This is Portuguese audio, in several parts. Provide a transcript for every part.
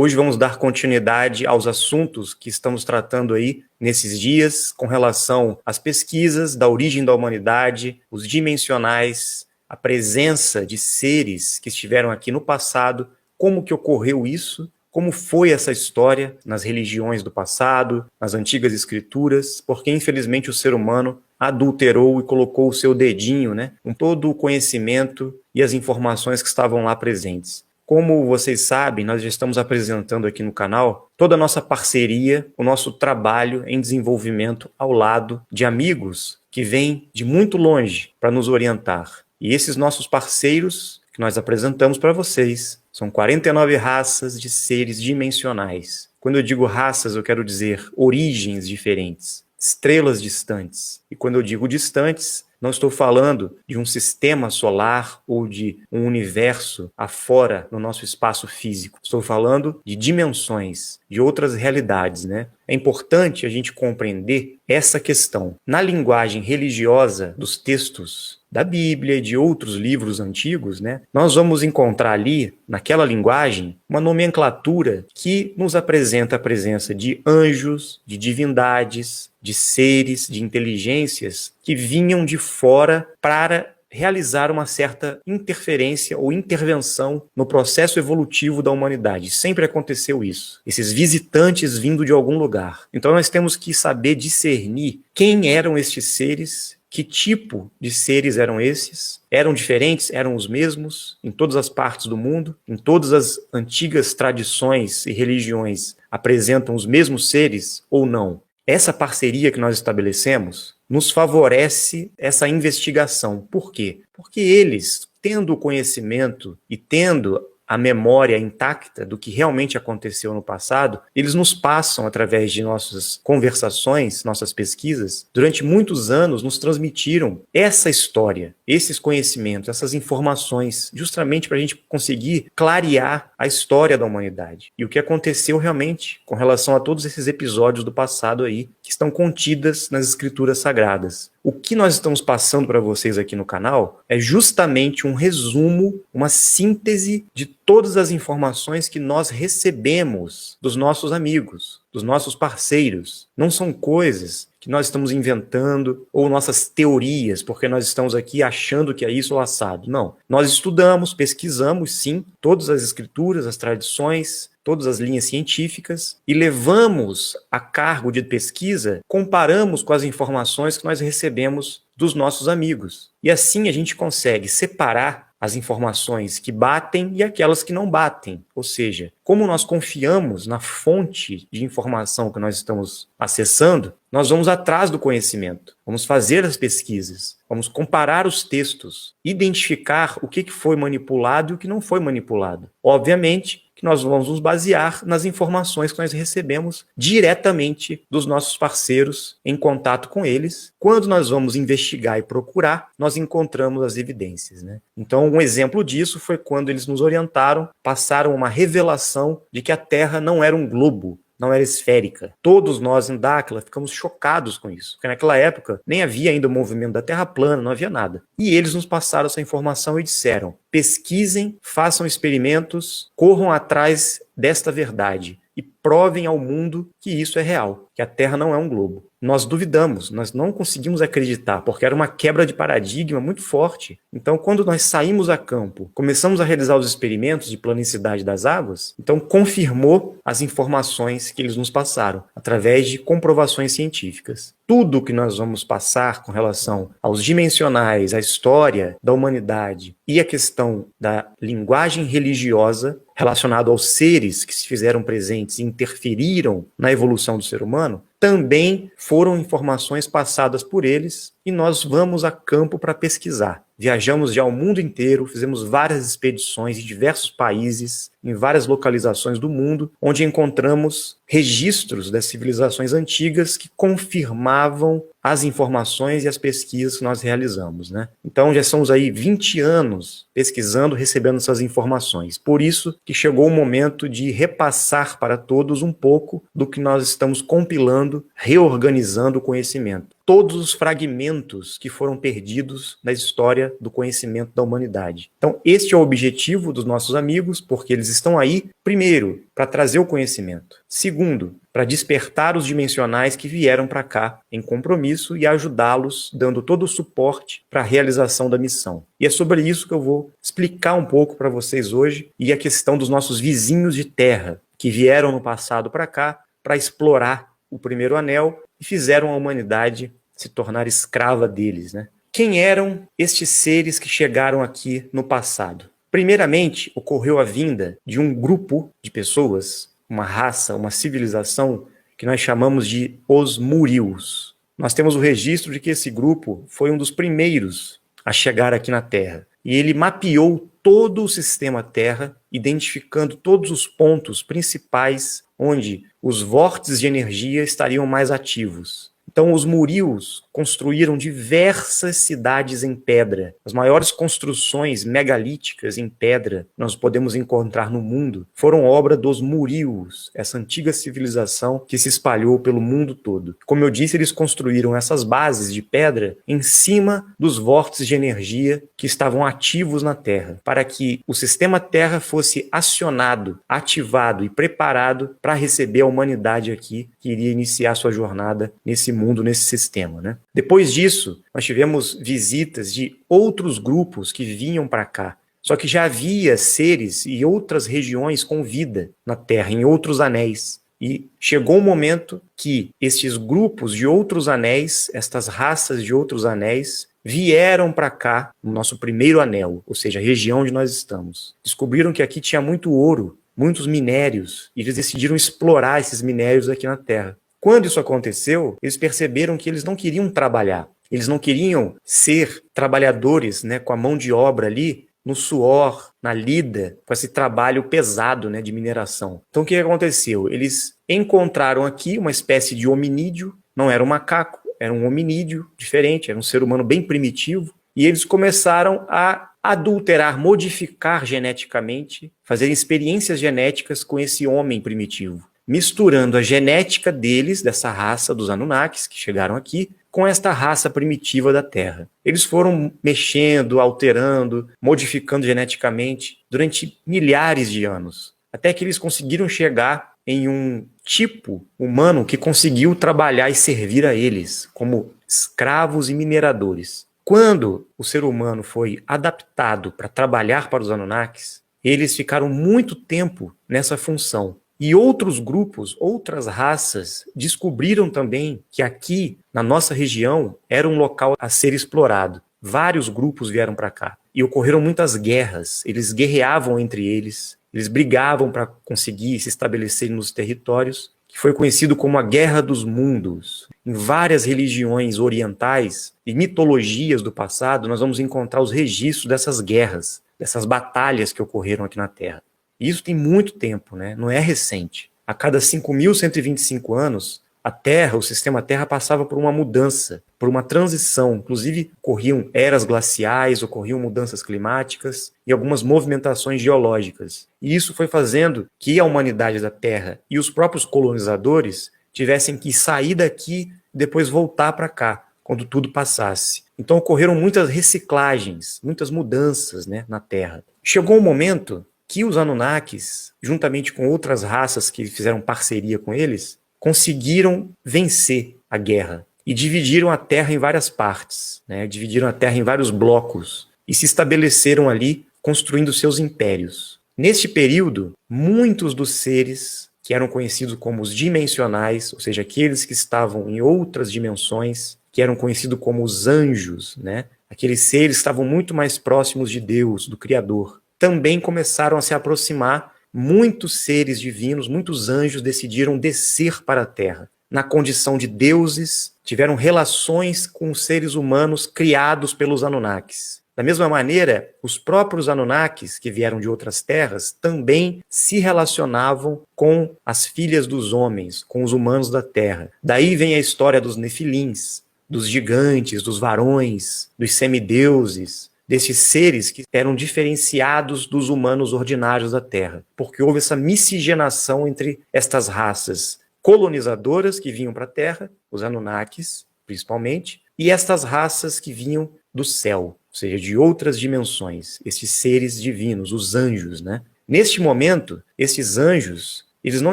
Hoje vamos dar continuidade aos assuntos que estamos tratando aí nesses dias com relação às pesquisas da origem da humanidade, os dimensionais, a presença de seres que estiveram aqui no passado, como que ocorreu isso, como foi essa história nas religiões do passado, nas antigas escrituras, porque infelizmente o ser humano adulterou e colocou o seu dedinho, com todo o conhecimento e as informações que estavam lá presentes. Como vocês sabem, nós já estamos apresentando aqui no canal toda a nossa parceria, o nosso trabalho em desenvolvimento ao lado de amigos que vêm de muito longe para nos orientar. E esses nossos parceiros que nós apresentamos para vocês são 49 raças de seres dimensionais. Quando eu digo raças, eu quero dizer origens diferentes, estrelas distantes. E quando eu digo distantes, não estou falando de um sistema solar ou de um universo afora no nosso espaço físico. Estou falando de dimensões, de outras realidades, É importante a gente compreender essa questão. Na linguagem religiosa dos textos da Bíblia e de outros livros antigos, nós vamos encontrar ali, naquela linguagem, uma nomenclatura que nos apresenta a presença de anjos, de divindades, de seres, de inteligências que vinham de fora para realizar uma certa interferência ou intervenção no processo evolutivo da humanidade. Sempre aconteceu isso. Esses visitantes vindo de algum lugar. Então nós temos que saber discernir quem eram estes seres, que tipo de seres eram esses? Eram diferentes? Eram os mesmos em todas as partes do mundo? Em todas as antigas tradições e religiões apresentam os mesmos seres ou não? Essa parceria que nós estabelecemos nos favorece essa investigação. Por quê? Porque eles, tendo o conhecimento e tendo a memória intacta do que realmente aconteceu no passado, eles nos passam, através de nossas conversações, nossas pesquisas, durante muitos anos nos transmitiram essa história, esses conhecimentos, essas informações, justamente para a gente conseguir clarear a história da humanidade. E o que aconteceu realmente com relação a todos esses episódios do passado aí, que estão contidas nas escrituras sagradas. O que nós estamos passando para vocês aqui no canal é justamente um resumo, uma síntese de todas as informações que nós recebemos dos nossos amigos, dos nossos parceiros. Não são coisas que nós estamos inventando ou nossas teorias, porque nós estamos aqui achando que é isso ou assado. Não. Nós estudamos, pesquisamos, sim, todas as escrituras, as tradições, todas as linhas científicas e levamos a cargo de pesquisa, comparamos com as informações que nós recebemos dos nossos amigos. E assim a gente consegue separar as informações que batem e aquelas que não batem. Ou seja, como nós confiamos na fonte de informação que nós estamos acessando, nós vamos atrás do conhecimento, vamos fazer as pesquisas, vamos comparar os textos, identificar o que foi manipulado e o que não foi manipulado. Obviamente que nós vamos nos basear nas informações que nós recebemos diretamente dos nossos parceiros, em contato com eles. Quando nós vamos investigar e procurar, nós encontramos as evidências, Então, um exemplo disso foi quando eles nos orientaram, passaram uma revelação de que a Terra não era um globo, não era esférica. Todos nós em Dáquila ficamos chocados com isso, porque naquela época nem havia ainda o movimento da Terra plana, não havia nada. E eles nos passaram essa informação e disseram: pesquisem, façam experimentos, corram atrás desta verdade e provem ao mundo que isso é real, que a Terra não é um globo. Nós duvidamos, nós não conseguimos acreditar, porque era uma quebra de paradigma muito forte. Então, quando nós saímos a campo, começamos a realizar os experimentos de planicidade das águas, então confirmou as informações que eles nos passaram, através de comprovações científicas. Tudo que nós vamos passar com relação aos dimensionais, à história da humanidade e a questão da linguagem religiosa relacionado aos seres que se fizeram presentes e interferiram na evolução do ser humano, também foram informações passadas por eles e nós vamos a campo para pesquisar. Viajamos já o mundo inteiro, fizemos várias expedições em diversos países, em várias localizações do mundo, onde encontramos registros das civilizações antigas que confirmavam as informações e as pesquisas que nós realizamos, Então já estamos aí 20 anos pesquisando, recebendo essas informações. Por isso que chegou o momento de repassar para todos um pouco do que nós estamos compilando recuperando, reorganizando o conhecimento. Todos os fragmentos que foram perdidos na história do conhecimento da humanidade. Então, este é o objetivo dos nossos amigos, porque eles estão aí, primeiro, para trazer o conhecimento. Segundo, para despertar os dimensionais que vieram para cá em compromisso e ajudá-los, dando todo o suporte para a realização da missão. E é sobre isso que eu vou explicar um pouco para vocês hoje, e a questão dos nossos vizinhos de terra, que vieram no passado para cá para explorar o primeiro anel e fizeram a humanidade se tornar escrava deles, né? Quem eram estes seres que chegaram aqui no passado? Primeiramente, ocorreu a vinda de um grupo de pessoas, uma raça, uma civilização que nós chamamos de os Murios. Nós temos o registro de que esse grupo foi um dos primeiros a chegar aqui na Terra. E ele mapeou todo o sistema Terra, identificando todos os pontos principais onde os vórtices de energia estariam mais ativos. Então, os Murios construíram diversas cidades em pedra. As maiores construções megalíticas em pedra que nós podemos encontrar no mundo foram obra dos Murios, essa antiga civilização que se espalhou pelo mundo todo. Como eu disse, eles construíram essas bases de pedra em cima dos vórtices de energia que estavam ativos na Terra, para que o sistema Terra fosse acionado, ativado e preparado para receber a humanidade aqui, que iria iniciar sua jornada nesse mundo, nesse sistema, né? Depois disso, nós tivemos visitas de outros grupos que vinham para cá. Só que já havia seres e outras regiões com vida na Terra, em outros anéis. E chegou um momento que estes grupos de outros anéis, estas raças de outros anéis, vieram para cá, no nosso primeiro anel, ou seja, a região onde nós estamos. Descobriram que aqui tinha muito ouro, muitos minérios, e eles decidiram explorar esses minérios aqui na Terra. Quando isso aconteceu, eles perceberam que eles não queriam trabalhar. Eles não queriam ser trabalhadores, né, com a mão de obra ali, no suor, na lida, com esse trabalho pesado, né, de mineração. Então o que aconteceu? Eles encontraram aqui uma espécie de hominídeo, não era um macaco, era um hominídeo diferente, era um ser humano bem primitivo, e eles começaram a adulterar, modificar geneticamente, fazer experiências genéticas com esse homem primitivo, misturando a genética deles, dessa raça dos Anunnakis, que chegaram aqui, com esta raça primitiva da Terra. Eles foram mexendo, alterando, modificando geneticamente durante milhares de anos, até que eles conseguiram chegar em um tipo humano que conseguiu trabalhar e servir a eles como escravos e mineradores. Quando o ser humano foi adaptado para trabalhar para os Anunnakis, eles ficaram muito tempo nessa função. E outros grupos, outras raças, descobriram também que aqui, na nossa região, era um local a ser explorado. Vários grupos vieram para cá. E ocorreram muitas guerras. Eles guerreavam entre eles. Eles brigavam para conseguir se estabelecer nos territórios, que foi conhecido como a Guerra dos Mundos. Em várias religiões orientais e mitologias do passado, nós vamos encontrar os registros dessas guerras, dessas batalhas que ocorreram aqui na Terra. E isso tem muito tempo, né? Não é recente. A cada 5.125 anos, a Terra, o sistema Terra, passava por uma mudança, por uma transição. Inclusive, ocorriam eras glaciais, ocorriam mudanças climáticas e algumas movimentações geológicas. E isso foi fazendo que a humanidade da Terra e os próprios colonizadores tivessem que sair daqui e depois voltar para cá, quando tudo passasse. Então ocorreram muitas reciclagens, muitas mudanças, né, na Terra. Chegou um momento que os Anunnakis, juntamente com outras raças que fizeram parceria com eles, conseguiram vencer a guerra e dividiram a Terra em várias partes, né? Dividiram a Terra em vários blocos e se estabeleceram ali construindo seus impérios. Neste período, muitos dos seres que eram conhecidos como os dimensionais, ou seja, aqueles que estavam em outras dimensões, que eram conhecidos como os anjos, né? Aqueles seres que estavam muito mais próximos de Deus, do Criador, também começaram a se aproximar. Muitos seres divinos, muitos anjos decidiram descer para a Terra. Na condição de deuses, tiveram relações com os seres humanos criados pelos Anunnakis. Da mesma maneira, os próprios Anunnakis, que vieram de outras terras, também se relacionavam com as filhas dos homens, com os humanos da Terra. Daí vem a história dos Nefilins, dos gigantes, dos varões, dos semideuses, desses seres que eram diferenciados dos humanos ordinários da Terra, porque houve essa miscigenação entre estas raças, colonizadoras que vinham para a Terra, os Anunnakis, principalmente, e estas raças que vinham do céu, ou seja, de outras dimensões, esses seres divinos, os anjos, né? Neste momento, esses anjos, eles não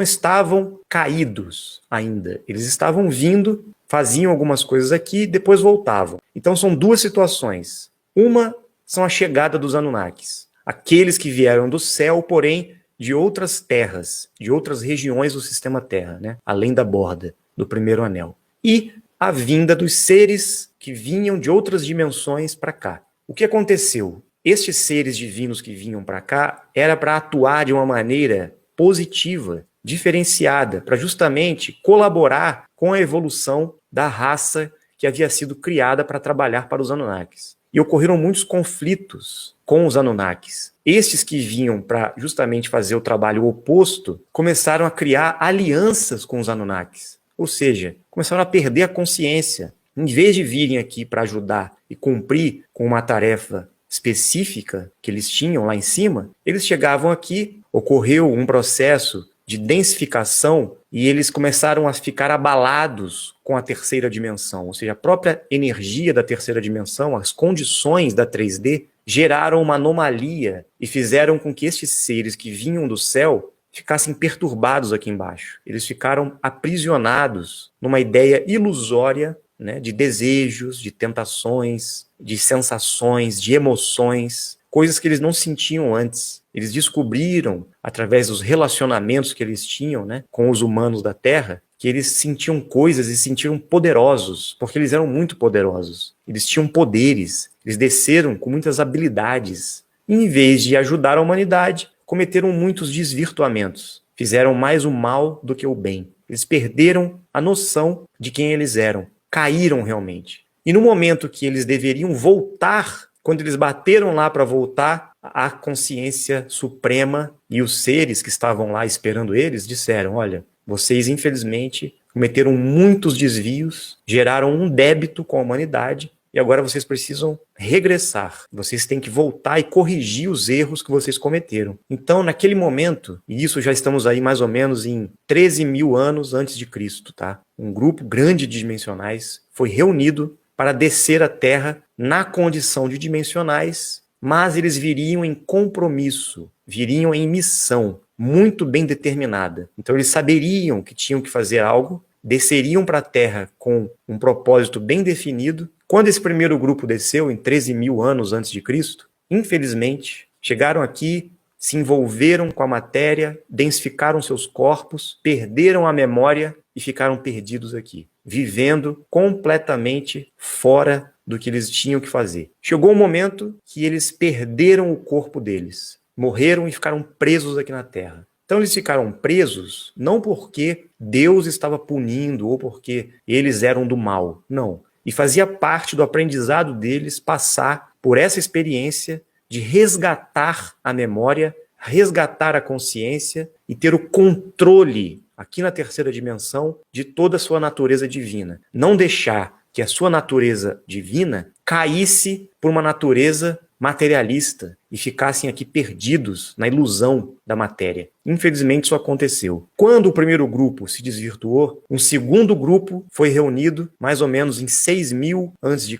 estavam caídos ainda, eles estavam vindo, faziam algumas coisas aqui e depois voltavam. Então são duas situações. Uma são a chegada dos Anunnakis, aqueles que vieram do céu, porém de outras terras, de outras regiões do sistema Terra, né? Além da borda do primeiro anel. E a vinda dos seres que vinham de outras dimensões para cá. O que aconteceu? Estes seres divinos que vinham para cá era para atuar de uma maneira positiva, diferenciada, para justamente colaborar com a evolução da raça que havia sido criada para trabalhar para os Anunnakis. E ocorreram muitos conflitos com os Anunnakis. Estes que vinham para justamente fazer o trabalho oposto começaram a criar alianças com os Anunnakis. Ou seja, começaram a perder a consciência. Em vez de virem aqui para ajudar e cumprir com uma tarefa específica que eles tinham lá em cima, eles chegavam aqui, ocorreu um processo de densificação e eles começaram a ficar abalados com a terceira dimensão, ou seja, a própria energia da terceira dimensão, as condições da 3D, geraram uma anomalia e fizeram com que estes seres que vinham do céu ficassem perturbados aqui embaixo. Eles ficaram aprisionados numa ideia ilusória, né, de desejos, de tentações, de sensações, de emoções, coisas que eles não sentiam antes. Eles descobriram, através dos relacionamentos que eles tinham, né, com os humanos da Terra, que eles sentiam coisas e se sentiam poderosos, porque eles eram muito poderosos. Eles tinham poderes, eles desceram com muitas habilidades. E, em vez de ajudar a humanidade, cometeram muitos desvirtuamentos. Fizeram mais o mal do que o bem. Eles perderam a noção de quem eles eram. Caíram realmente. E no momento que eles deveriam voltar, quando eles bateram lá para voltar, a consciência suprema e os seres que estavam lá esperando eles disseram: olha, vocês infelizmente cometeram muitos desvios, geraram um débito com a humanidade e agora vocês precisam regressar. Vocês têm que voltar e corrigir os erros que vocês cometeram. Então, naquele momento, e isso já estamos aí mais ou menos em 13 mil anos antes de Cristo, tá? Um grupo grande de dimensionais foi reunido para descer à Terra na condição de dimensionais, mas eles viriam em compromisso, viriam em missão muito bem determinada. Então eles saberiam que tinham que fazer algo, desceriam para a Terra com um propósito bem definido. Quando esse primeiro grupo desceu, em 13 mil anos antes de Cristo, infelizmente, chegaram aqui, se envolveram com a matéria, densificaram seus corpos, perderam a memória e ficaram perdidos aqui, vivendo completamente fora do que eles tinham que fazer. Chegou um momento que eles perderam o corpo deles, morreram e ficaram presos aqui na Terra. Então eles ficaram presos não porque Deus estava punindo ou porque eles eram do mal, não. E fazia parte do aprendizado deles passar por essa experiência de resgatar a memória, resgatar a consciência e ter o controle aqui na terceira dimensão de toda a sua natureza divina. Não deixar que a sua natureza divina caísse por uma natureza materialista e ficassem aqui perdidos na ilusão da matéria. Infelizmente isso aconteceu. Quando o primeiro grupo se desvirtuou, um segundo grupo foi reunido mais ou menos em 6.000 a.C.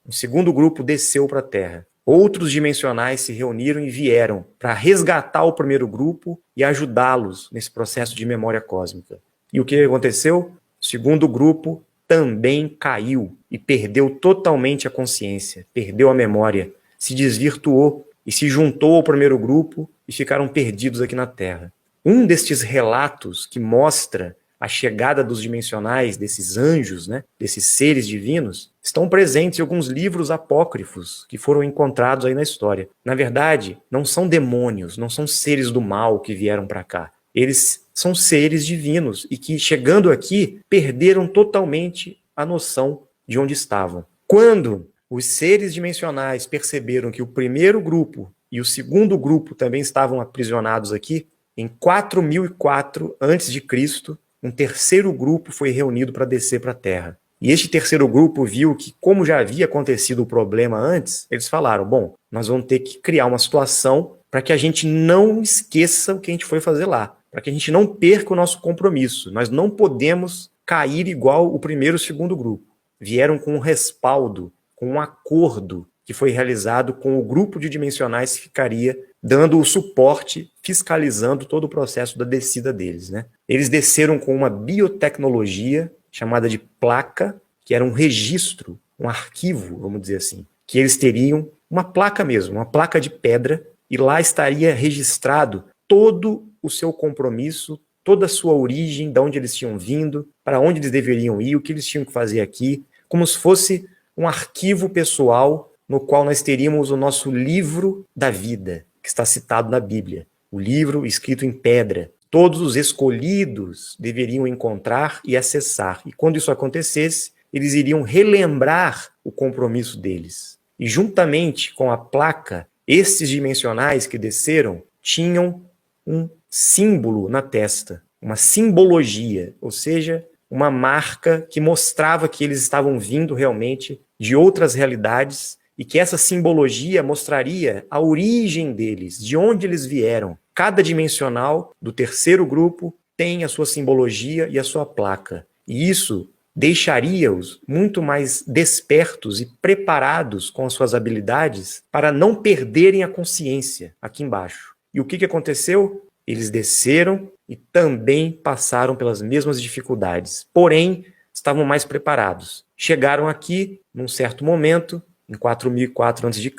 Um segundo grupo desceu para a Terra. Outros dimensionais se reuniram e vieram para resgatar o primeiro grupo e ajudá-los nesse processo de memória cósmica. E o que aconteceu? O segundo grupo também caiu e perdeu totalmente a consciência, perdeu a memória, se desvirtuou e se juntou ao primeiro grupo e ficaram perdidos aqui na Terra. Um destes relatos que mostra a chegada dos dimensionais, desses anjos, né, desses seres divinos, estão presentes em alguns livros apócrifos que foram encontrados aí na história. Na verdade, não são demônios, não são seres do mal que vieram para cá. Eles são seres divinos e que, chegando aqui, perderam totalmente a noção de onde estavam. Quando os seres dimensionais perceberam que o primeiro grupo e o segundo grupo também estavam aprisionados aqui, em 4004 a.C., um terceiro grupo foi reunido para descer para a Terra. E este terceiro grupo viu que, como já havia acontecido o problema antes, eles falaram: bom, nós vamos ter que criar uma situação para que a gente não esqueça o que a gente foi fazer lá. para que a gente não perca o nosso compromisso. Nós não podemos cair igual o primeiro e o segundo grupo. Vieram com um respaldo, com um acordo que foi realizado com o grupo de dimensionais que ficaria dando o suporte, fiscalizando todo o processo da descida deles, né? Eles desceram com uma biotecnologia chamada de placa, que era um registro, um arquivo, vamos dizer assim, que eles teriam uma placa mesmo, uma placa de pedra, e lá estaria registrado todo o seu compromisso, toda a sua origem, de onde eles tinham vindo, para onde eles deveriam ir, o que eles tinham que fazer aqui, como se fosse um arquivo pessoal no qual nós teríamos o nosso livro da vida, que está citado na Bíblia. O livro escrito em pedra. Todos os escolhidos deveriam encontrar e acessar. E quando isso acontecesse, eles iriam relembrar o compromisso deles. E juntamente com a placa, esses dimensionais que desceram tinham um símbolo na testa, uma simbologia, ou seja, uma marca que mostrava que eles estavam vindo realmente de outras realidades e que essa simbologia mostraria a origem deles, de onde eles vieram. Cada dimensional do terceiro grupo tem a sua simbologia e a sua placa. E isso deixaria-os muito mais despertos e preparados com as suas habilidades para não perderem a consciência aqui embaixo. E o que aconteceu? Eles desceram e também passaram pelas mesmas dificuldades, porém estavam mais preparados. Chegaram aqui, num certo momento, em 4004 a.C.,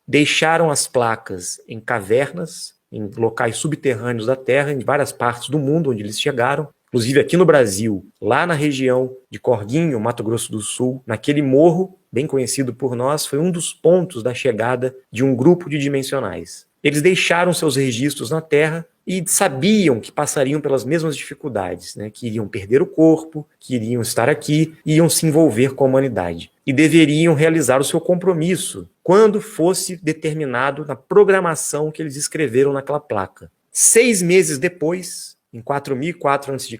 deixaram as placas em cavernas, em locais subterrâneos da Terra, em várias partes do mundo onde eles chegaram, inclusive aqui no Brasil, lá na região de Corguinho, Mato Grosso do Sul, naquele morro, bem conhecido por nós, foi um dos pontos da chegada de um grupo de dimensionais. Eles deixaram seus registros na Terra e sabiam que passariam pelas mesmas dificuldades, né? Que iriam perder o corpo, que iriam estar aqui, iam se envolver com a humanidade. E deveriam realizar o seu compromisso quando fosse determinado na programação que eles escreveram naquela placa. 6 meses depois, em 4004 a.C.,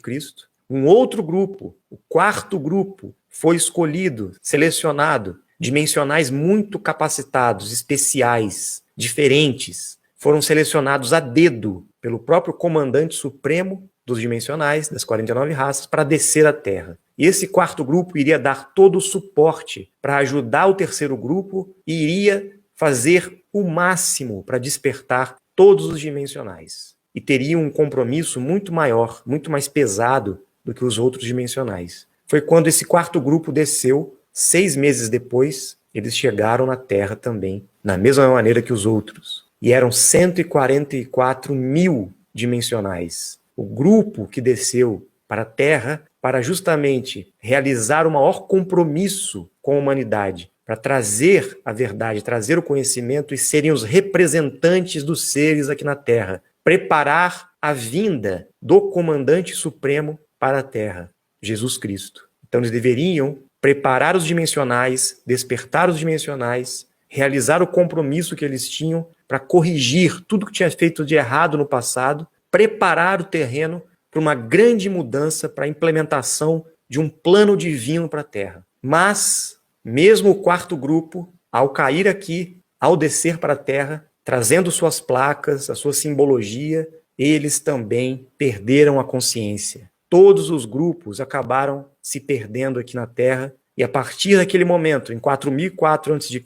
um outro grupo, o quarto grupo, foi escolhido, selecionado, dimensionais muito capacitados, especiais, diferentes, foram selecionados a dedo pelo próprio comandante supremo dos dimensionais, das 49 raças, para descer à Terra. E esse quarto grupo iria dar todo o suporte para ajudar o terceiro grupo e iria fazer o máximo para despertar todos os dimensionais. E teria um compromisso muito maior, muito mais pesado do que os outros dimensionais. Foi quando esse quarto grupo desceu, 6 meses depois, eles chegaram na Terra também, da mesma maneira que os outros. E eram 144 mil dimensionais. O grupo que desceu para a Terra para justamente realizar o maior compromisso com a humanidade, para trazer a verdade, trazer o conhecimento e serem os representantes dos seres aqui na Terra. Preparar a vinda do comandante supremo para a Terra, Jesus Cristo. Então eles deveriam preparar os dimensionais, despertar os dimensionais, realizar o compromisso que eles tinham para corrigir tudo que tinha feito de errado no passado, preparar o terreno para uma grande mudança, para a implementação de um plano divino para a Terra. Mas, mesmo o quarto grupo, ao cair aqui, ao descer para a Terra, trazendo suas placas, a sua simbologia, eles também perderam a consciência. Todos os grupos acabaram se perdendo aqui na Terra, e a partir daquele momento, em 4004 a.C.,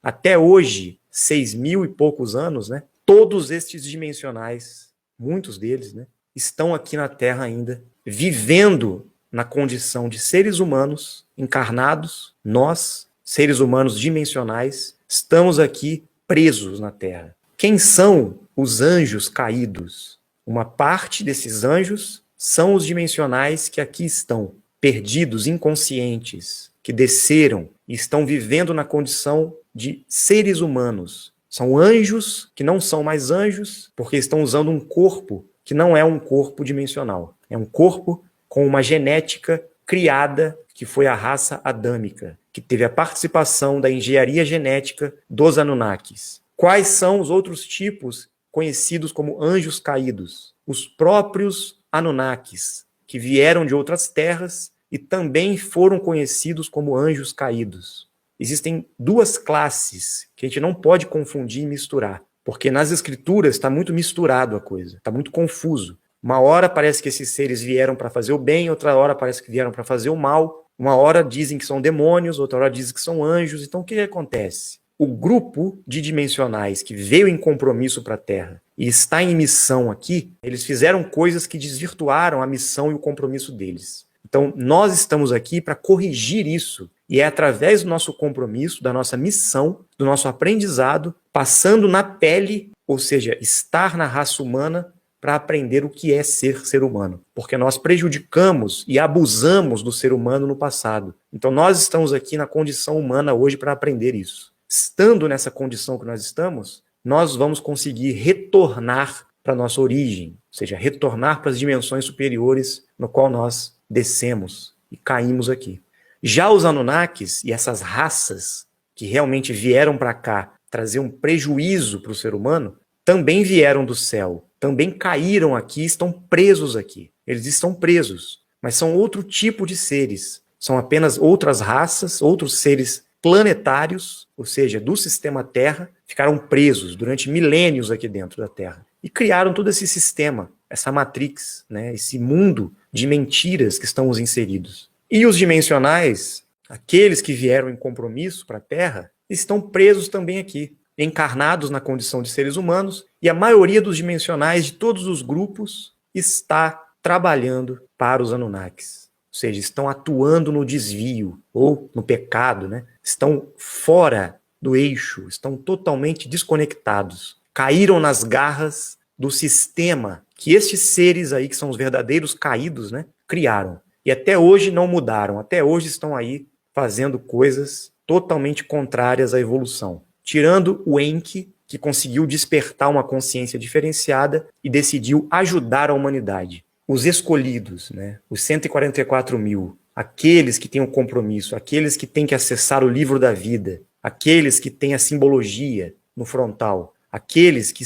até hoje, 6.000 e poucos anos, né? Todos estes dimensionais, muitos deles, né, estão aqui na Terra ainda, vivendo na condição de seres humanos encarnados. Nós, seres humanos dimensionais, estamos aqui presos na Terra. Quem são os anjos caídos? Uma parte desses anjos são os dimensionais que aqui estão, perdidos, inconscientes, que desceram e estão vivendo na condição de seres humanos. São anjos que não são mais anjos, porque estão usando um corpo que não é um corpo dimensional. É um corpo com uma genética criada, que foi a raça adâmica, que teve a participação da engenharia genética dos Anunnakis. Quais são os outros tipos conhecidos como anjos caídos? Os próprios Anunnakis, que vieram de outras terras e também foram conhecidos como anjos caídos. Existem duas classes que a gente não pode confundir e misturar, porque nas escrituras está muito misturado a coisa, está muito confuso. Uma hora parece que esses seres vieram para fazer o bem, outra hora parece que vieram para fazer o mal. Uma hora dizem que são demônios, outra hora dizem que são anjos. Então o que acontece? O grupo de dimensionais que veio em compromisso para a Terra e está em missão aqui, eles fizeram coisas que desvirtuaram a missão e o compromisso deles. Então nós estamos aqui para corrigir isso. E é através do nosso compromisso, da nossa missão, do nosso aprendizado, passando na pele, ou seja, estar na raça humana, para aprender o que é ser humano. Porque nós prejudicamos e abusamos do ser humano no passado. Então nós estamos aqui na condição humana hoje para aprender isso. Estando nessa condição que nós estamos, nós vamos conseguir retornar para a nossa origem, ou seja, retornar para as dimensões superiores no qual nós descemos e caímos aqui. Já os Anunnakis e essas raças que realmente vieram para cá trazer um prejuízo para o ser humano, também vieram do céu, também caíram aqui, estão presos aqui. Eles estão presos, mas são outro tipo de seres. São apenas outras raças, outros seres planetários, ou seja, do sistema Terra, ficaram presos durante milênios aqui dentro da Terra. E criaram todo esse sistema, essa matrix, né, esse mundo de mentiras que estamos inseridos. E os dimensionais, aqueles que vieram em compromisso para a Terra, estão presos também aqui, encarnados na condição de seres humanos, e a maioria dos dimensionais de todos os grupos está trabalhando para os Anunnakis. Ou seja, estão atuando no desvio, ou no pecado, né? Estão fora do eixo, estão totalmente desconectados. Caíram nas garras do sistema que estes seres aí, que são os verdadeiros caídos, né, criaram. E até hoje não mudaram, até hoje estão aí fazendo coisas totalmente contrárias à evolução. Tirando o Enki, que conseguiu despertar uma consciência diferenciada e decidiu ajudar a humanidade. Os escolhidos, né? Os 144 mil, aqueles que têm o compromisso, aqueles que têm que acessar o livro da vida, aqueles que têm a simbologia no frontal, aqueles que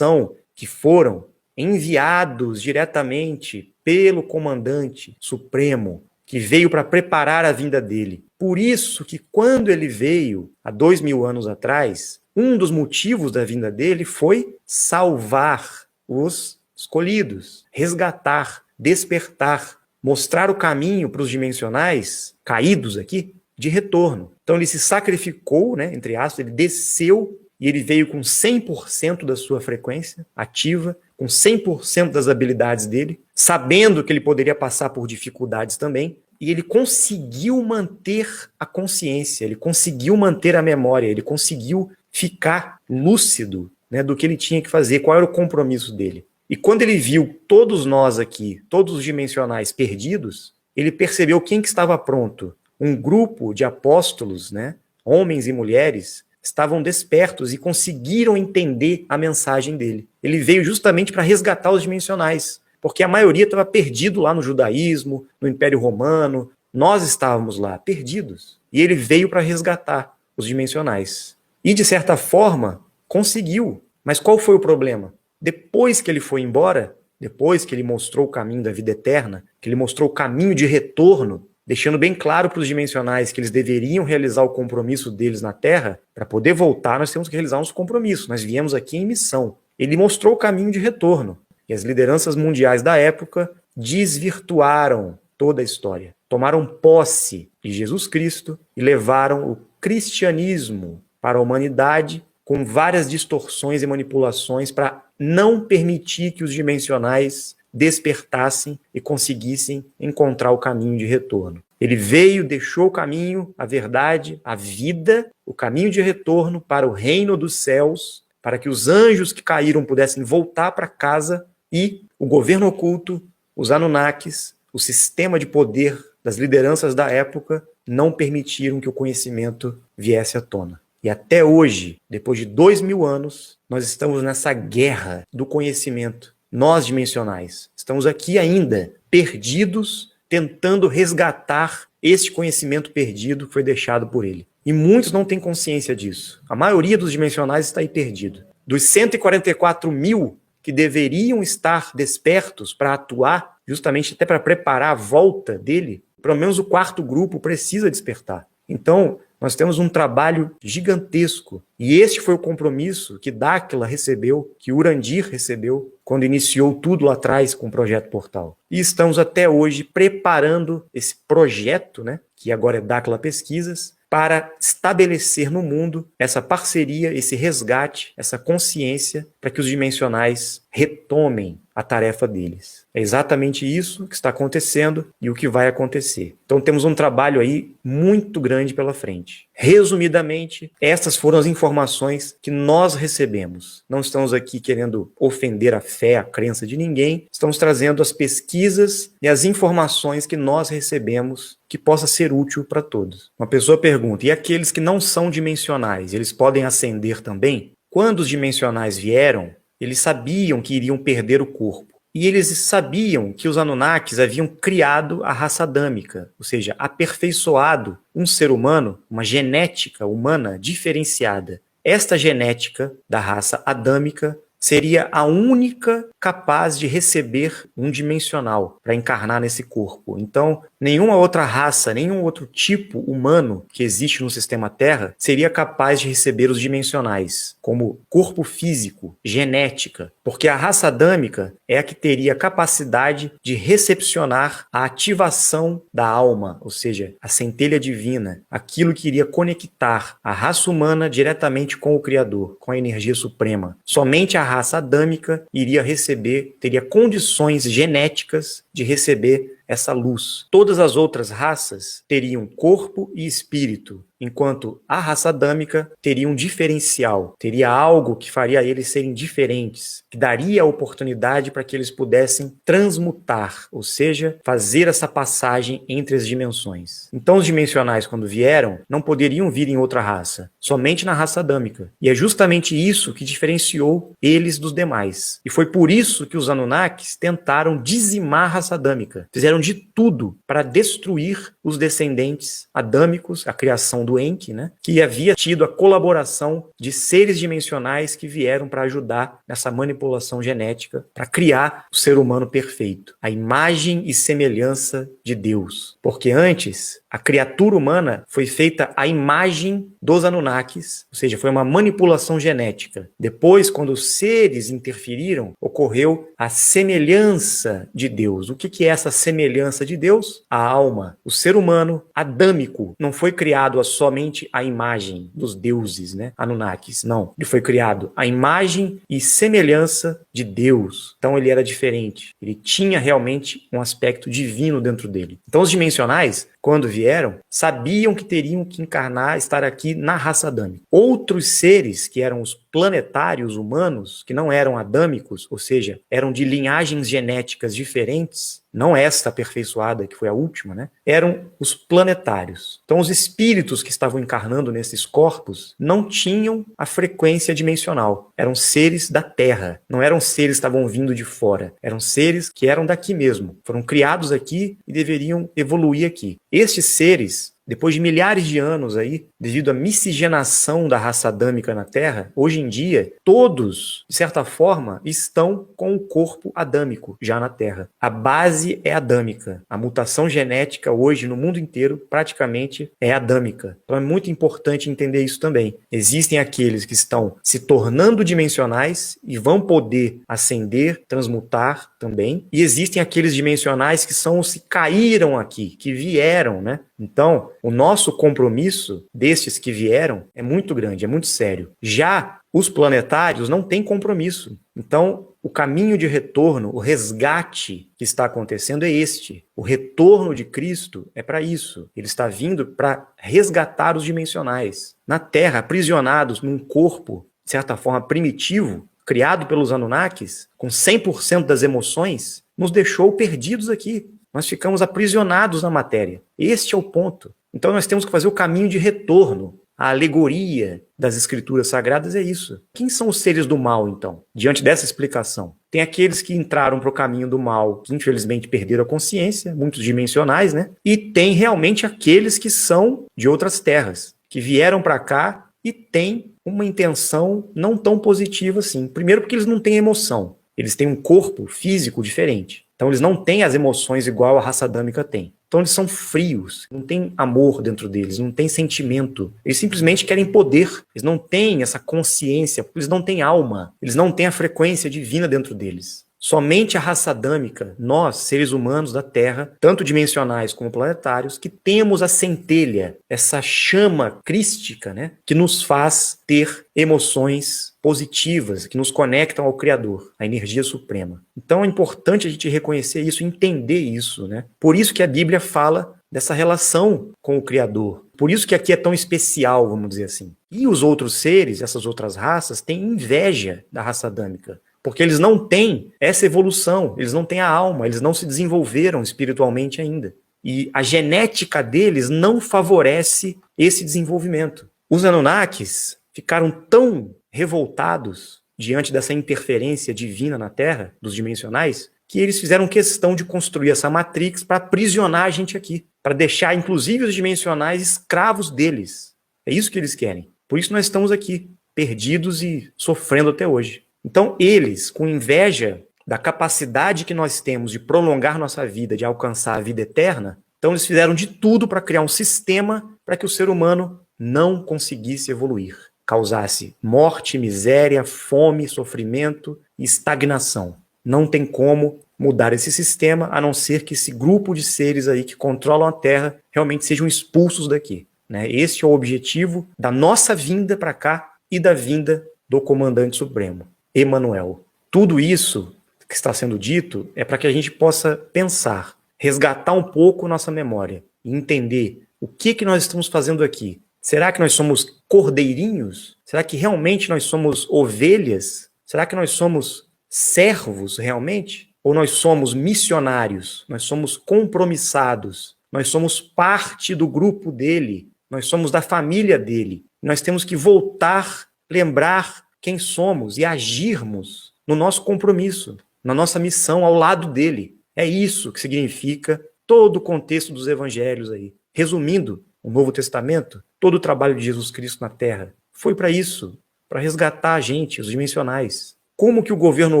foram enviados diretamente pelo comandante supremo, que veio para preparar a vinda dele. Por isso que quando ele veio, há 2000 anos atrás, um dos motivos da vinda dele foi salvar os escolhidos, resgatar, despertar, mostrar o caminho para os dimensionais caídos aqui de retorno. Então ele se sacrificou, né, entre aspas, ele desceu e ele veio com 100% da sua frequência ativa, com 100% das habilidades dele, sabendo que ele poderia passar por dificuldades também, e ele conseguiu manter a consciência, ele conseguiu manter a memória, ele conseguiu ficar lúcido, né, do que ele tinha que fazer, qual era o compromisso dele. E quando ele viu todos nós aqui, todos os dimensionais perdidos, ele percebeu quem que estava pronto. Um grupo de apóstolos, né, homens e mulheres, estavam despertos e conseguiram entender a mensagem dele. Ele veio justamente para resgatar os dimensionais, porque a maioria estava perdido lá no judaísmo, no Império Romano. Nós estávamos lá, perdidos. E ele veio para resgatar os dimensionais. E, de certa forma, conseguiu. Mas qual foi o problema? Depois que ele foi embora, depois que ele mostrou o caminho da vida eterna, que ele mostrou o caminho de retorno, deixando bem claro para os dimensionais que eles deveriam realizar o compromisso deles na Terra, para poder voltar, nós temos que realizar nosso compromisso. Nós viemos aqui em missão. Ele mostrou o caminho de retorno. E as lideranças mundiais da época desvirtuaram toda a história. Tomaram posse de Jesus Cristo e levaram o cristianismo para a humanidade com várias distorções e manipulações para não permitir que os dimensionais despertassem e conseguissem encontrar o caminho de retorno. Ele veio, deixou o caminho, a verdade, a vida, o caminho de retorno para o reino dos céus, para que os anjos que caíram pudessem voltar para casa e o governo oculto, os Anunnakis, o sistema de poder das lideranças da época não permitiram que o conhecimento viesse à tona. E até hoje, depois de 2000 anos, nós estamos nessa guerra do conhecimento. Nós, dimensionais, estamos aqui ainda, perdidos, tentando resgatar este conhecimento perdido que foi deixado por ele. E muitos não têm consciência disso. A maioria dos dimensionais está aí perdido. Dos 144 mil que deveriam estar despertos para atuar, justamente até para preparar a volta dele, pelo menos o quarto grupo precisa despertar. Então, Nós temos um trabalho gigantesco. E este foi o compromisso que Dáquila recebeu, que Urandir recebeu, quando iniciou tudo lá atrás com o Projeto Portal. E estamos até hoje preparando esse projeto, né, que agora é Dáquila Pesquisas, para estabelecer no mundo essa parceria, esse resgate, essa consciência, para que os dimensionais retomem a tarefa deles. É exatamente isso que está acontecendo e o que vai acontecer. Então temos um trabalho aí muito grande pela frente. Resumidamente, essas foram as informações que nós recebemos. Não estamos aqui querendo ofender a fé, a crença de ninguém. Estamos trazendo as pesquisas e as informações que nós recebemos que possa ser útil para todos. Uma pessoa pergunta, e aqueles que não são dimensionais, eles podem ascender também? Quando os dimensionais vieram, eles sabiam que iriam perder o corpo. E eles sabiam que os Anunnakis haviam criado a raça adâmica, ou seja, aperfeiçoado um ser humano, uma genética humana diferenciada. Esta genética da raça adâmica seria a única capaz de receber um dimensional para encarnar nesse corpo. Então, nenhuma outra raça, nenhum outro tipo humano que existe no sistema Terra seria capaz de receber os dimensionais, como corpo físico, genética, porque a raça adâmica é a que teria a capacidade de recepcionar a ativação da alma, ou seja, a centelha divina, aquilo que iria conectar a raça humana diretamente com o Criador, com a energia suprema. Somente a raça adâmica iria receber, teria condições genéticas de receber essa luz. Todas as outras raças teriam corpo e espírito, enquanto a raça adâmica teria um diferencial, teria algo que faria eles serem diferentes, que daria a oportunidade para que eles pudessem transmutar, ou seja, fazer essa passagem entre as dimensões. Então os dimensionais, quando vieram, não poderiam vir em outra raça, somente na raça adâmica. E é justamente isso que diferenciou eles dos demais. E foi por isso que os Anunnakis tentaram dizimar a raça adâmica. Fizeram de tudo para destruir os descendentes adâmicos, a criação do Enki, né, que havia tido a colaboração de seres dimensionais que vieram para ajudar nessa manipulação genética, para criar o ser humano perfeito, a imagem e semelhança de Deus. Porque antes, a criatura humana foi feita à imagem dos Anunnakis, ou seja, foi uma manipulação genética. Depois, quando os seres interferiram, ocorreu a semelhança de Deus. O que é essa semelhança de Deus? A alma. O ser humano adâmico não foi criado somente à imagem dos deuses, né? Anunnakis. Não. Ele foi criado à imagem e semelhança de Deus. Então ele era diferente. Ele tinha realmente um aspecto divino dentro dele. Então os dimensionais, quando vieram, sabiam que teriam que encarnar, estar aqui na raça adâmica. Outros seres, que eram os planetários humanos, que não eram adâmicos, ou seja, eram de linhagens genéticas diferentes, não esta aperfeiçoada, que foi a última, né? Eram os planetários. Então os espíritos que estavam encarnando nesses corpos não tinham a frequência dimensional. Eram seres da Terra, não eram seres que estavam vindo de fora. Eram seres que eram daqui mesmo. Foram criados aqui e deveriam evoluir aqui. Estes seres, depois de milhares de anos aí, devido à miscigenação da raça adâmica na Terra, hoje em dia, todos, de certa forma, estão com o corpo adâmico já na Terra. A base é adâmica. A mutação genética hoje no mundo inteiro praticamente é adâmica. Então é muito importante entender isso também. Existem aqueles que estão se tornando dimensionais e vão poder ascender, transmutar também. E existem aqueles dimensionais que são os que caíram aqui, que vieram, né? Então, o nosso compromisso destes que vieram é muito grande, é muito sério. Já os planetários não têm compromisso. Então, o caminho de retorno, o resgate que está acontecendo é este. O retorno de Cristo é para isso. Ele está vindo para resgatar os dimensionais. Na Terra, aprisionados num corpo, de certa forma, primitivo, criado pelos Anunnakis, com 100% das emoções, nos deixou perdidos aqui. Nós ficamos aprisionados na matéria. Este é o ponto. Então nós temos que fazer o caminho de retorno. A alegoria das escrituras sagradas é isso. Quem são os seres do mal, então? Diante dessa explicação, tem aqueles que entraram para o caminho do mal, que infelizmente perderam a consciência, muitos dimensionais, né? E tem realmente aqueles que são de outras terras, que vieram para cá e têm uma intenção não tão positiva assim. Primeiro porque eles não têm emoção. Eles têm um corpo físico diferente. Então eles não têm as emoções igual a raça adâmica tem. Então eles são frios, não tem amor dentro deles, não tem sentimento. Eles simplesmente querem poder. Eles não têm essa consciência, porque eles não têm alma. Eles não têm a frequência divina dentro deles. Somente a raça adâmica, nós, seres humanos da Terra, tanto dimensionais como planetários, que temos a centelha, essa chama crística, né, que nos faz ter emoções positivas, que nos conectam ao Criador, à energia suprema. Então é importante a gente reconhecer isso, entender isso, né? Por isso que a Bíblia fala dessa relação com o Criador. Por isso que aqui é tão especial, vamos dizer assim. E os outros seres, essas outras raças, têm inveja da raça adâmica. Porque eles não têm essa evolução, eles não têm a alma, eles não se desenvolveram espiritualmente ainda. E a genética deles não favorece esse desenvolvimento. Os Anunnakis ficaram tão revoltados diante dessa interferência divina na Terra, dos dimensionais, que eles fizeram questão de construir essa Matrix para aprisionar a gente aqui, para deixar inclusive os dimensionais escravos deles. É isso que eles querem. Por isso nós estamos aqui, perdidos e sofrendo até hoje. Então, eles, com inveja da capacidade que nós temos de prolongar nossa vida, de alcançar a vida eterna, então eles fizeram de tudo para criar um sistema para que o ser humano não conseguisse evoluir, causasse morte, miséria, fome, sofrimento e estagnação. Não tem como mudar esse sistema, a não ser que esse grupo de seres aí que controlam a Terra realmente sejam expulsos daqui, né? Esse é o objetivo da nossa vinda para cá e da vinda do Comandante Supremo, Emanuel. Tudo isso que está sendo dito é para que a gente possa pensar, resgatar um pouco nossa memória e entender o que nós estamos fazendo aqui. Será que nós somos cordeirinhos? Será que realmente nós somos ovelhas? Será que nós somos servos realmente? Ou nós somos missionários? Nós somos compromissados? Nós somos parte do grupo dele? Nós somos da família dele? Nós temos que voltar, lembrar quem somos e agirmos no nosso compromisso, na nossa missão ao lado dele. É isso que significa todo o contexto dos evangelhos aí. Resumindo, o Novo Testamento, todo o trabalho de Jesus Cristo na Terra, foi para isso, para resgatar a gente, os dimensionais. Como que o governo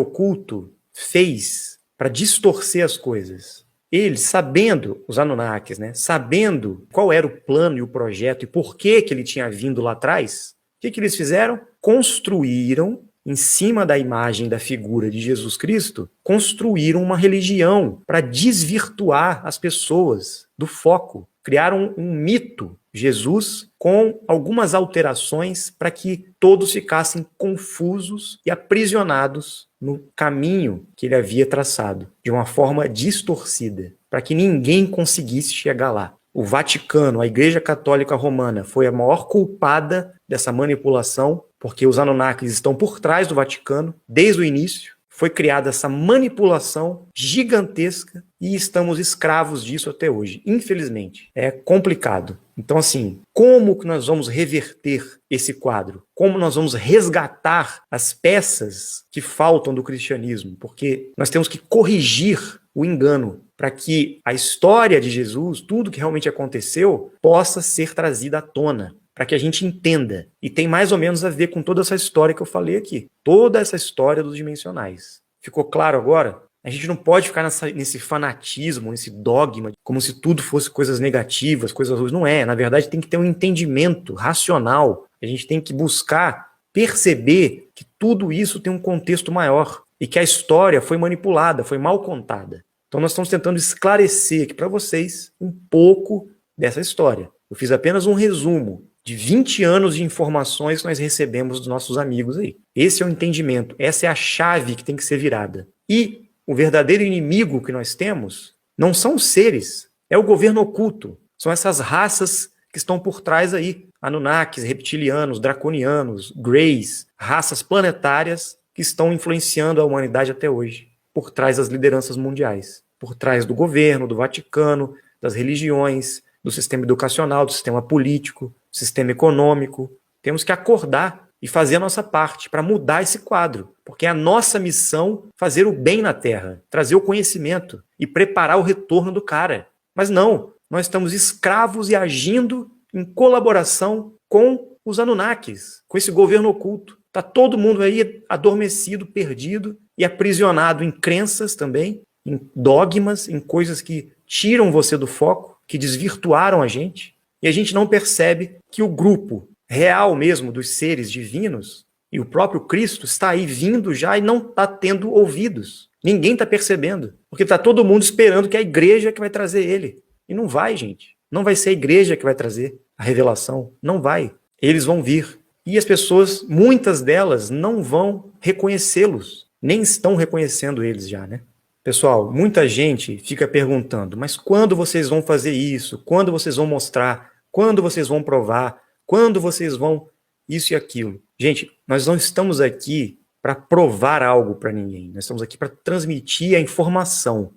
oculto fez para distorcer as coisas? Eles, sabendo, os Anunnakis, né, sabendo qual era o plano e o projeto e por que ele tinha vindo lá atrás, o que eles fizeram? Construíram, em cima da imagem da figura de Jesus Cristo, construíram uma religião para desvirtuar as pessoas do foco. Criaram um mito, Jesus, com algumas alterações para que todos ficassem confusos e aprisionados no caminho que ele havia traçado, de uma forma distorcida, para que ninguém conseguisse chegar lá. O Vaticano, a Igreja Católica Romana, foi a maior culpada dessa manipulação, porque os Anunnakis estão por trás do Vaticano, desde o início. Foi criada essa manipulação gigantesca e estamos escravos disso até hoje, infelizmente. É complicado. Então, assim, como que nós vamos reverter esse quadro? Como nós vamos resgatar as peças que faltam do cristianismo? Porque nós temos que corrigir o engano para que a história de Jesus, tudo que realmente aconteceu, possa ser trazida à tona, para que a gente entenda. E tem mais ou menos a ver com toda essa história que eu falei aqui. Toda essa história dos dimensionais. Ficou claro agora? A gente não pode ficar nesse fanatismo, nesse dogma, como se tudo fosse coisas negativas, coisas ruins. Não é. Na verdade, tem que ter um entendimento racional. A gente tem que buscar perceber que tudo isso tem um contexto maior e que a história foi manipulada, foi mal contada. Então nós estamos tentando esclarecer aqui para vocês um pouco dessa história. Eu fiz apenas um resumo de 20 anos de informações que nós recebemos dos nossos amigos aí. Esse é o entendimento, essa é a chave que tem que ser virada. E o verdadeiro inimigo que nós temos não são os seres, é o governo oculto. São essas raças que estão por trás aí. Anunnakis, reptilianos, draconianos, greys, raças planetárias que estão influenciando a humanidade até hoje, por trás das lideranças mundiais, por trás do governo, do Vaticano, das religiões, do sistema educacional, do sistema político, do sistema econômico. Temos que acordar e fazer a nossa parte para mudar esse quadro, porque é a nossa missão fazer o bem na Terra, trazer o conhecimento e preparar o retorno do cara. Mas não, nós estamos escravos e agindo em colaboração com os Anunnakis, com esse governo oculto. Está todo mundo aí adormecido, perdido e aprisionado em crenças também, em dogmas, em coisas que tiram você do foco, que desvirtuaram a gente, e a gente não percebe que o grupo real mesmo dos seres divinos e o próprio Cristo está aí vindo já e não está tendo ouvidos. Ninguém está percebendo, porque está todo mundo esperando que a igreja que vai trazer ele. E não vai, gente. Não vai ser a igreja que vai trazer a revelação. Não vai. Eles vão vir. E as pessoas, muitas delas, não vão reconhecê-los. Nem estão reconhecendo eles já, né? Pessoal, muita gente fica perguntando, mas quando vocês vão fazer isso? Quando vocês vão mostrar? Quando vocês vão provar? Quando vocês vão isso e aquilo? Gente, nós não estamos aqui para provar algo para ninguém. Nós estamos aqui para transmitir a informação,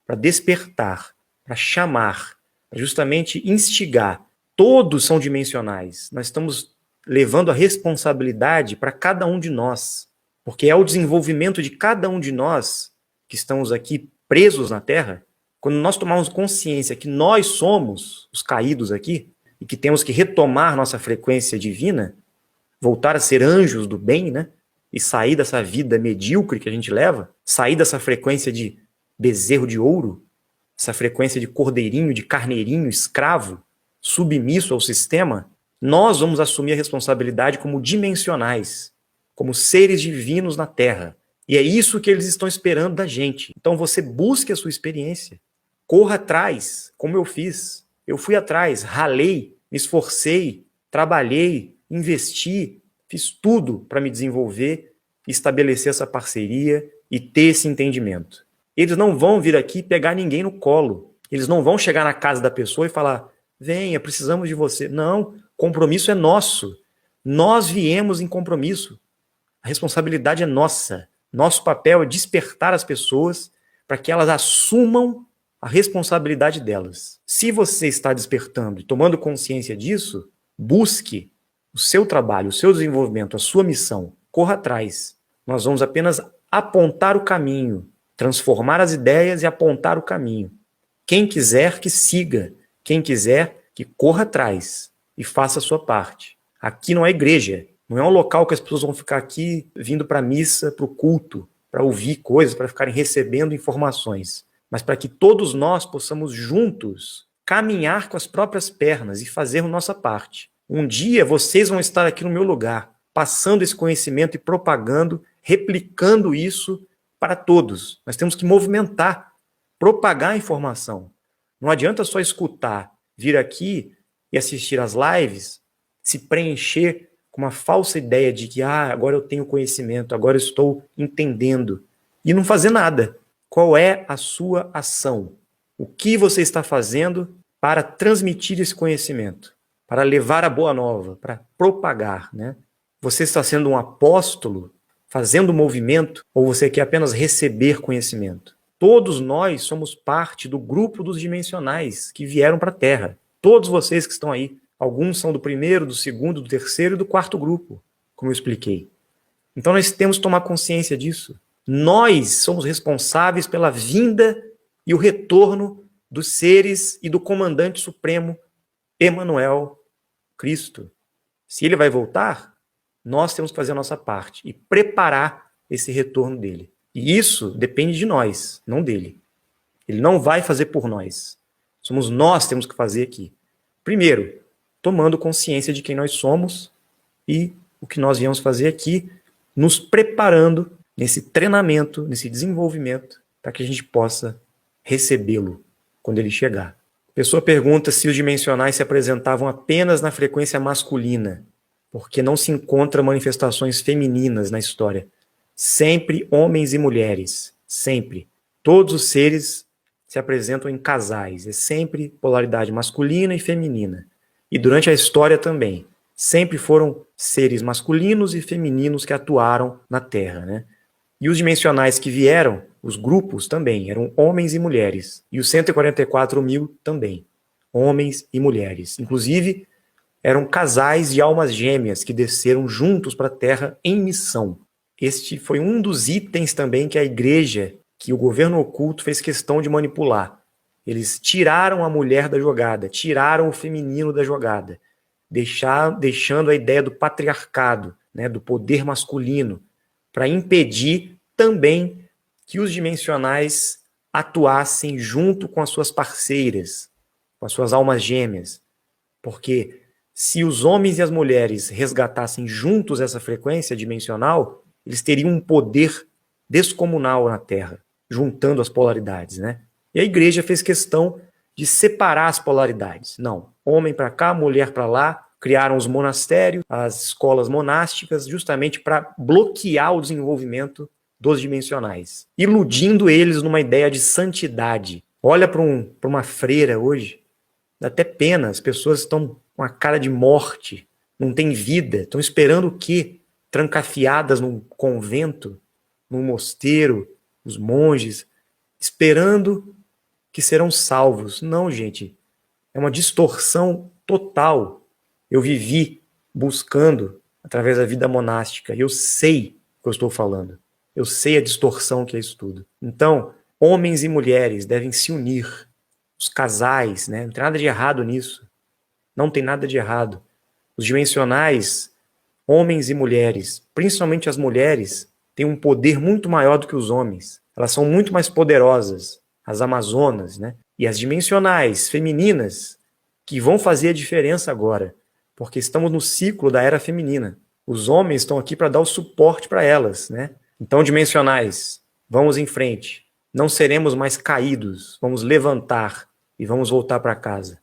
para despertar, para chamar, para justamente instigar. Todos são dimensionais. Nós estamos levando a responsabilidade para cada um de nós, porque é o desenvolvimento de cada um de nós que estamos aqui presos na Terra. Quando nós tomarmos consciência que nós somos os caídos aqui e que temos que retomar nossa frequência divina, voltar a ser anjos do bem, né? E sair dessa vida medíocre que a gente leva, sair dessa frequência de bezerro de ouro, essa frequência de cordeirinho, de carneirinho, escravo, submisso ao sistema, nós vamos assumir a responsabilidade como dimensionais, como seres divinos na Terra. E é isso que eles estão esperando da gente. Então você busque a sua experiência, corra atrás, como eu fiz. Eu fui atrás, ralei, me esforcei, trabalhei, investi, fiz tudo para me desenvolver, estabelecer essa parceria e ter esse entendimento. Eles não vão vir aqui pegar ninguém no colo. Eles não vão chegar na casa da pessoa e falar, venha, precisamos de você. Não, compromisso é nosso. Nós viemos em compromisso. A responsabilidade é nossa. Nosso papel é despertar as pessoas para que elas assumam a responsabilidade delas. Se você está despertando e tomando consciência disso, busque o seu trabalho, o seu desenvolvimento, a sua missão. Corra atrás. Nós vamos apenas apontar o caminho, transformar as ideias e apontar o caminho. Quem quiser que siga, quem quiser que corra atrás e faça a sua parte. Aqui não é igreja, não é um local que as pessoas vão ficar aqui vindo para a missa, para o culto, para ouvir coisas, para ficarem recebendo informações, mas para que todos nós possamos juntos caminhar com as próprias pernas e fazermos nossa parte. Um dia vocês vão estar aqui no meu lugar, passando esse conhecimento e propagando, replicando isso para todos. Nós temos que movimentar, propagar a informação. Não adianta só escutar, vir aqui e assistir às lives, se preencher com uma falsa ideia de que agora eu tenho conhecimento, agora eu estou entendendo, e não fazer nada. Qual é a sua ação? O que você está fazendo para transmitir esse conhecimento? Para levar a boa nova, para propagar, né? Você está sendo um apóstolo, fazendo movimento, ou você quer apenas receber conhecimento? Todos nós somos parte do grupo dos dimensionais que vieram para a Terra. Todos vocês que estão aí. Alguns são do primeiro, do segundo, do terceiro e do quarto grupo, como eu expliquei. Então nós temos que tomar consciência disso. Nós somos responsáveis pela vinda e o retorno dos seres e do comandante supremo, Emmanuel, Cristo. Se ele vai voltar, nós temos que fazer a nossa parte e preparar esse retorno dele. E isso depende de nós, não dele. Ele não vai fazer por nós. Somos nós que temos que fazer aqui. Primeiro, tomando consciência de quem nós somos e o que nós viemos fazer aqui, nos preparando nesse treinamento, nesse desenvolvimento, para que a gente possa recebê-lo quando ele chegar. A pessoa pergunta se os dimensionais se apresentavam apenas na frequência masculina, porque não se encontram manifestações femininas na história. Sempre homens e mulheres, sempre. Todos os seres se apresentam em casais, é sempre polaridade masculina e feminina. E durante a história também, sempre foram seres masculinos e femininos que atuaram na Terra, né? E os dimensionais que vieram, os grupos também, eram homens e mulheres. E os 144 mil também, homens e mulheres. Inclusive, eram casais de almas gêmeas que desceram juntos para a Terra em missão. Este foi um dos itens também que a igreja, que o governo oculto fez questão de manipular. Eles tiraram a mulher da jogada, tiraram o feminino da jogada, deixando a ideia do patriarcado, né, do poder masculino, para impedir também que os dimensionais atuassem junto com as suas parceiras, com as suas almas gêmeas. Porque se os homens e as mulheres resgatassem juntos essa frequência dimensional, eles teriam um poder descomunal na Terra, juntando as polaridades, né? E a igreja fez questão de separar as polaridades. Não, homem para cá, mulher para lá, criaram os monastérios, as escolas monásticas, justamente para bloquear o desenvolvimento dos dimensionais, iludindo eles numa ideia de santidade. Olha para uma freira hoje, dá até pena, as pessoas estão com a cara de morte, não tem vida, estão esperando o quê? Trancafiadas num convento, num mosteiro, os monges, esperando que serão salvos. Não, gente, é uma distorção total. Eu vivi buscando através da vida monástica e eu sei o que eu estou falando. Eu sei a distorção que é isso tudo. Então, homens e mulheres devem se unir. Os casais, né? Não tem nada de errado nisso. Não tem nada de errado. Os dimensionais, homens e mulheres, principalmente as mulheres, têm um poder muito maior do que os homens. Elas são muito mais poderosas. As amazonas, né? E as dimensionais, femininas, que vão fazer a diferença agora. Porque estamos no ciclo da era feminina. Os homens estão aqui para dar o suporte para elas, né? Então, dimensionais, vamos em frente. Não seremos mais caídos. Vamos levantar e vamos voltar para casa.